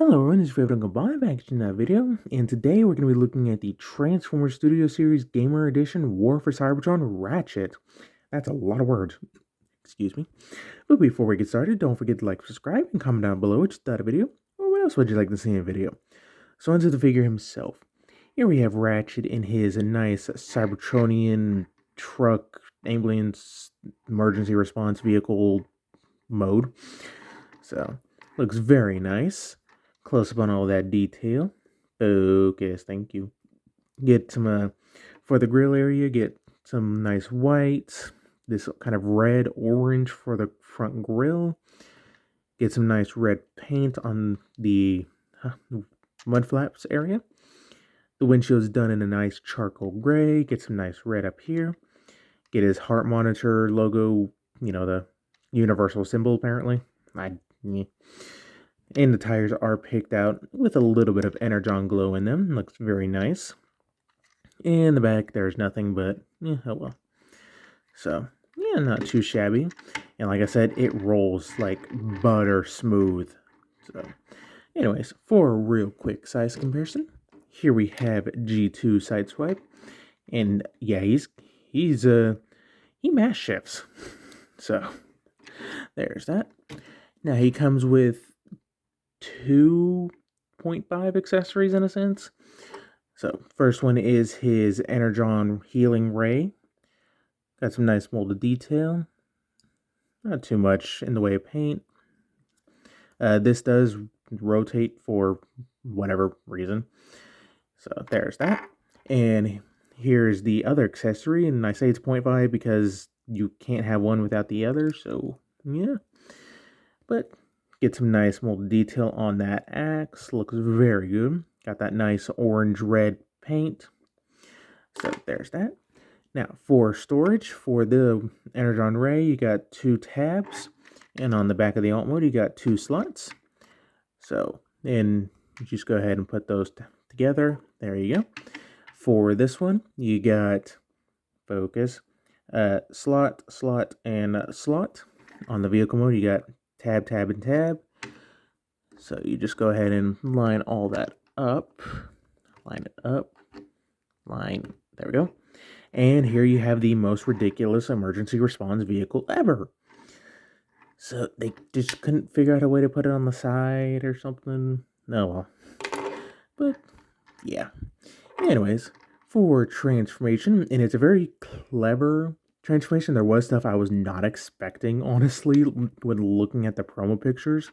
Hello everyone, this is Favorite Uncle Bob back in that video, and today we're going to be looking at the Transformers Studio Series Gamer Edition War for Cybertron Ratchet. That's a lot of words, excuse me. But before we get started, don't forget to like, subscribe, and comment down below what you thought of the video, or what else would you like to see in a video. So onto the figure himself. Here we have Ratchet in his nice Cybertronian truck ambulance emergency response vehicle mode. So, looks very nice. Close up on all that detail. Focus, thank you. Get some, for the grill area, get some nice white. This kind of red orange for the front grill. Get some nice red paint on the mud flaps area. The windshield's done in a nice charcoal gray. Get some nice red up here. Get his heart monitor logo, the universal symbol apparently. And the tires are picked out with a little bit of Energon glow in them. Looks very nice. In the back, there's nothing but, oh well. So, yeah, not too shabby. And like I said, it rolls like butter smooth. So, anyways, for a real quick size comparison, here we have G2 Sideswipe. And yeah, he mass shifts. So, there's that. Now, he comes with 2.5 accessories in a sense. So, first one is his Energon Healing Ray. Got some nice molded detail. Not too much in the way of paint. This does rotate for whatever reason. So, there's that. And here's the other accessory. And I say it's 0.5 because you can't have one without the other. So, yeah. But get some nice molded detail on that axe. Looks very good. Got that nice orange-red paint. So there's that. Now, for storage, for the Energon Ray, you got 2 tabs. And on the back of the alt mode, you got 2 slots. So, and just go ahead and put those together. There you go. For this one, you got, focus, slot, slot, and slot. On the vehicle mode, you got tab, tab, and tab. So you just go ahead and line all that up. Line it up. Line. There we go. And here you have the most ridiculous emergency response vehicle ever. So they just couldn't figure out a way to put it on the side or something. No, well. But, yeah. Anyways, for transformation, and it's a very clever transformation. There was stuff I was not expecting, honestly, when looking at the promo pictures.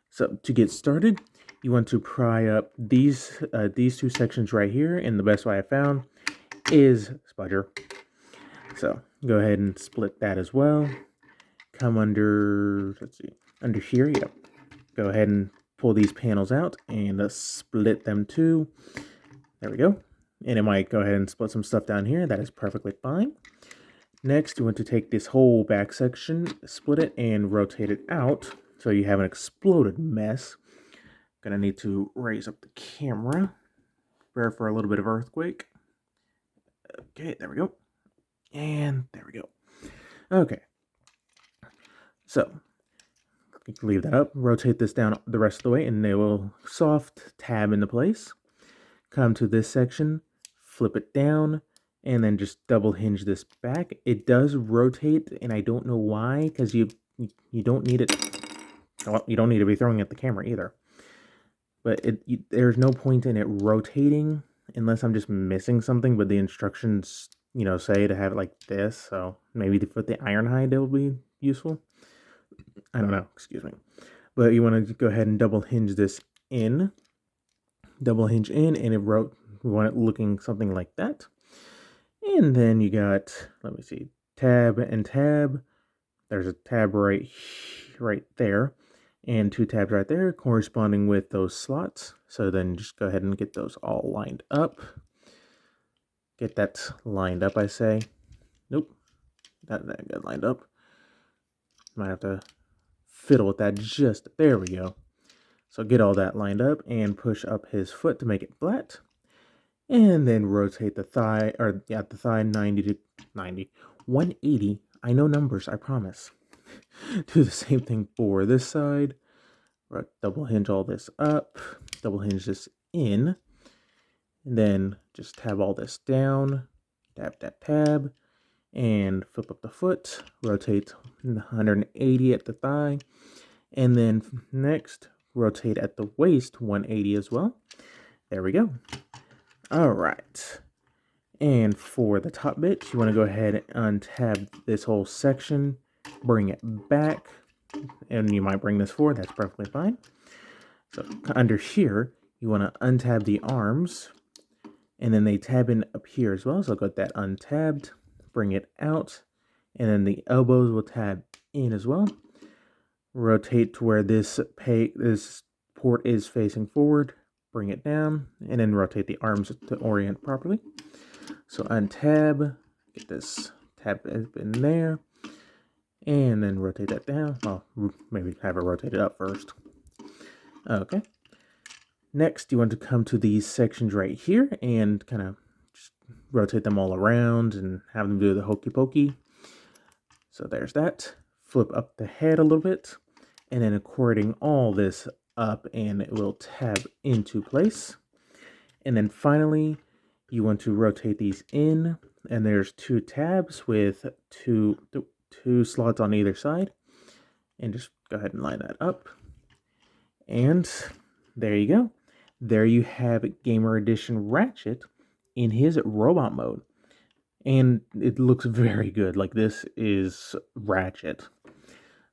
So to get started, you want to pry up these 2 sections right here, and the best way I found is Spudger. So go ahead and split that as well. Come under, under here, yep. Go ahead and pull these panels out and split them too. There we go. And it might go ahead and split some stuff down here. That is perfectly fine. Next, you want to take this whole back section, split it, and rotate it out so you have an exploded mess. Gonna need to raise up the camera. Prepare for a little bit of earthquake. Okay, there we go. And there we go. Okay. So, you can leave that up. Rotate this down the rest of the way, and it will soft tab into place. Come to this section, flip it down, and then just double hinge this back. It does rotate, and I don't know why, because you don't need it. Well, you don't need to be throwing at the camera either. But there's no point in it rotating unless I'm just missing something. But the instructions, say to have it like this. So maybe to put the iron hide, it will be useful. I don't know. Excuse me. But you want to go ahead and double hinge this in. Double hinge in, and we want it looking something like that. And then you got, let me see, tab and tab. There's a tab right there, and 2 tabs right there corresponding with those slots. So then just go ahead and get those all lined up. Get that lined up, I say. Nope, that got lined up. Might have to fiddle with that just, there we go. So get all that lined up and push up his foot to make it flat. And then rotate the thigh, the thigh 180. I know numbers, I promise. Do the same thing for this side. Double hinge all this up, double hinge this in, and then just tab all this down, tab, and flip up the foot, rotate 180 at the thigh, and then next, rotate at the waist 180 as well. There we go. All right. And for the top bit, you want to go ahead and untab this whole section, bring it back, and you might bring this forward, that's perfectly fine. So under here, you want to untab the arms, and then they tab in up here as well, so I'll get that untabbed, bring it out, and then the elbows will tab in as well. Rotate to where this port is facing forward, bring it down, and then rotate the arms to orient properly. So untab, get this tab in there, and then rotate that down. Well, maybe have it rotated up first. Okay. Next, you want to come to these sections right here and kind of just rotate them all around and have them do the hokey pokey. So there's that. Flip up the head a little bit, and then according all this up, and it will tab into place. And then finally, you want to rotate these in, and there's 2 tabs with two slots on either side. And just go ahead and line that up. And there you go. There you have Gamer Edition Ratchet in his robot mode. And it looks very good. Like, this is Ratchet.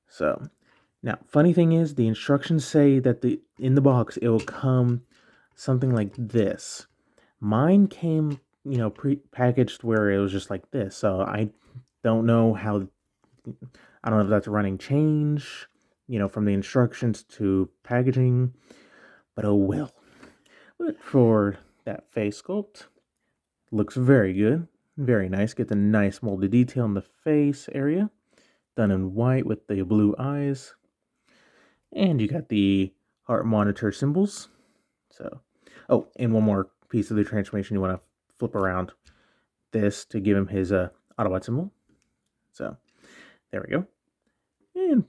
So, now, funny thing is, the instructions say that in the box, it will come something like this. Mine came, pre-packaged where it was just like this. So, I don't know if that's a running change, from the instructions to packaging. But oh well. But for that face sculpt, looks very good. Very nice. Gets a nice molded detail in the face area. Done in white with the blue eyes. And you got the heart monitor symbols. So, oh, and one more piece of the transformation. You want to flip around this to give him his Autobot symbol. So, there we go. And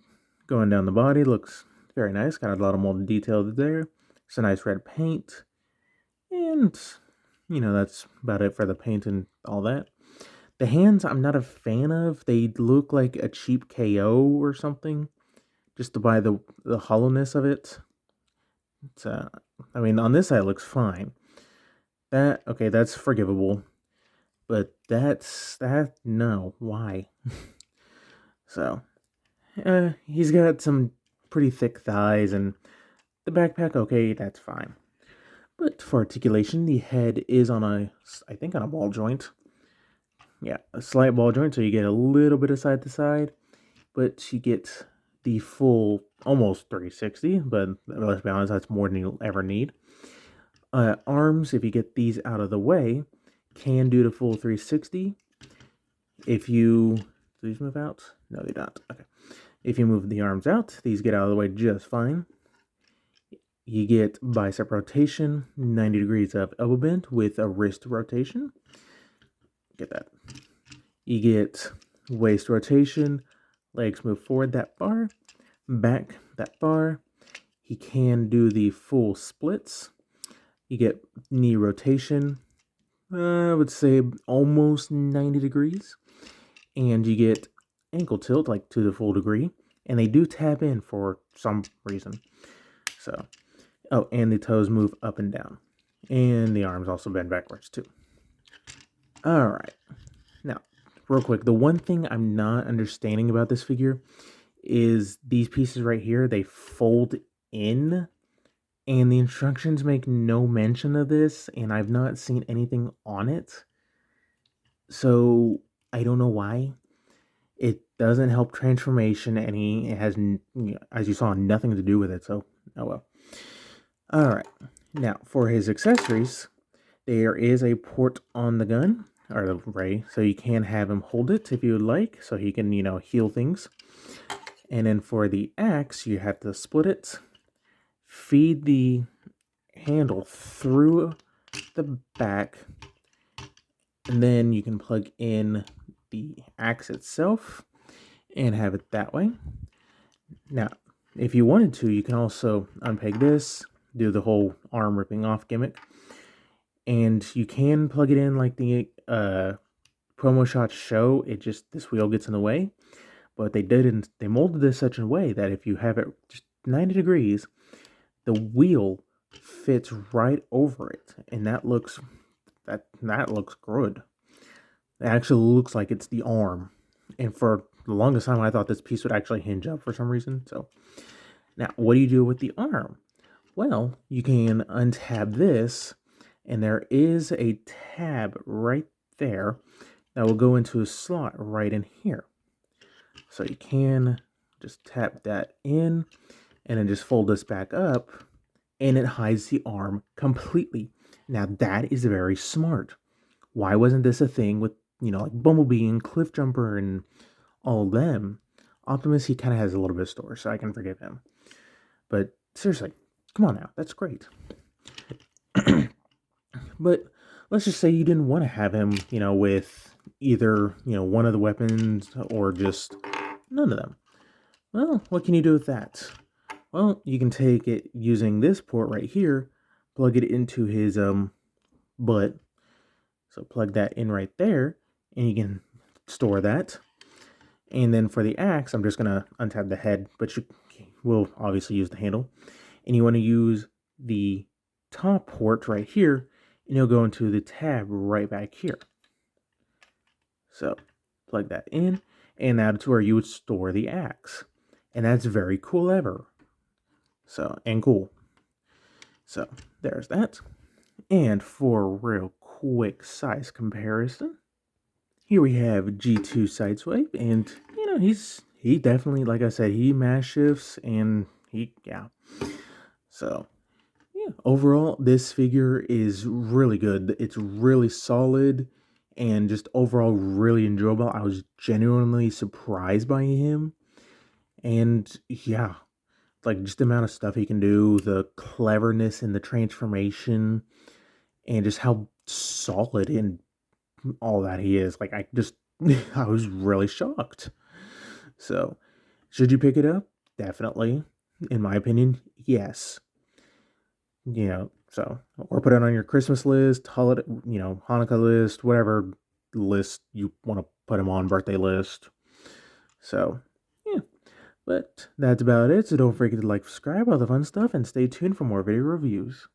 going down the body, looks very nice. Got a lot of molded detail there. It's a nice red paint. And, that's about it for the paint and all that. The hands, I'm not a fan of. They look like a cheap KO or something. Just by the hollowness of it. It's, on this side it looks fine. That's forgivable. But no, why? So, he's got some pretty thick thighs, and the backpack, okay, that's fine. But for articulation, the head is on a ball joint. Yeah, a slight ball joint, so you get a little bit of side to side, but you get the full, almost 360, but let's be honest, that's more than you'll ever need. Arms, if you get these out of the way, can do the full 360. Do these move out? No, they don't. Okay. If you move the arms out, these get out of the way just fine. You get bicep rotation, 90 degrees of elbow bend with a wrist rotation. Get that. You get waist rotation, legs move forward that far, back that far. He can do the full splits. You get knee rotation, I would say almost 90 degrees. And you get ankle tilt, like to the full degree. And they do tab in for some reason. So, oh, and the toes move up and down. And the arms also bend backwards too. All right. Now, real quick, the one thing I'm not understanding about this figure is these pieces right here, they fold in, and the instructions make no mention of this, and I've not seen anything on it. So, I don't know why. It doesn't help transformation any. It has, as you saw, nothing to do with it, so oh well. Alright, now for his accessories, there is a port on the gun, or the ray, so you can have him hold it if you would like, so he can, heal things. And then for the axe, you have to split it, feed the handle through the back, and then you can plug in the axe itself and have it that way. Now, If you wanted to, you can also unpeg this, do the whole arm ripping off gimmick, and you can plug it in like the promo shots show. It just, this wheel gets in the way, but they molded this such a way that if you have it just 90 degrees, the wheel fits right over it, and that looks good. It actually looks like it's the arm, and for the longest time, I thought this piece would actually hinge up for some reason. So now, what do you do with the arm? Well, you can untab this, and there is a tab right there that will go into a slot right in here. So you can just tap that in, and then just fold this back up, and it hides the arm completely. Now that is very smart. Why wasn't this a thing with, like Bumblebee and Cliffjumper and all of them? Optimus, he kind of has a little bit of storage, so I can forgive him. But seriously, come on now, that's great. But let's just say you didn't want to have him, with either, one of the weapons or just none of them. Well, what can you do with that? Well, you can take it using this port right here, plug it into his butt. So plug that in right there, and you can store that. And then for the axe, I'm just gonna untap the head, but you will obviously use the handle. And you want to use the top port right here, and you'll go into the tab right back here. So plug that in, and that's where you would store the axe. And that's very cool ever. So, and cool. So there's that. And for a real quick size comparison, here we have G2 Sideswipe, and he definitely, like I said, he mass shifts, and yeah. So yeah, overall, this figure is really good. It's really solid, and just overall really enjoyable. I was genuinely surprised by him, and yeah, like just the amount of stuff he can do, the cleverness in the transformation, and just how solid and all that he is. Like I was really shocked. So, should you pick it up? Definitely. In my opinion, yes. So, or put it on your Christmas list, holiday, Hanukkah list, whatever list you want to put him on, birthday list. So, yeah. But that's about it. So don't forget to like, subscribe, all the fun stuff, and stay tuned for more video reviews.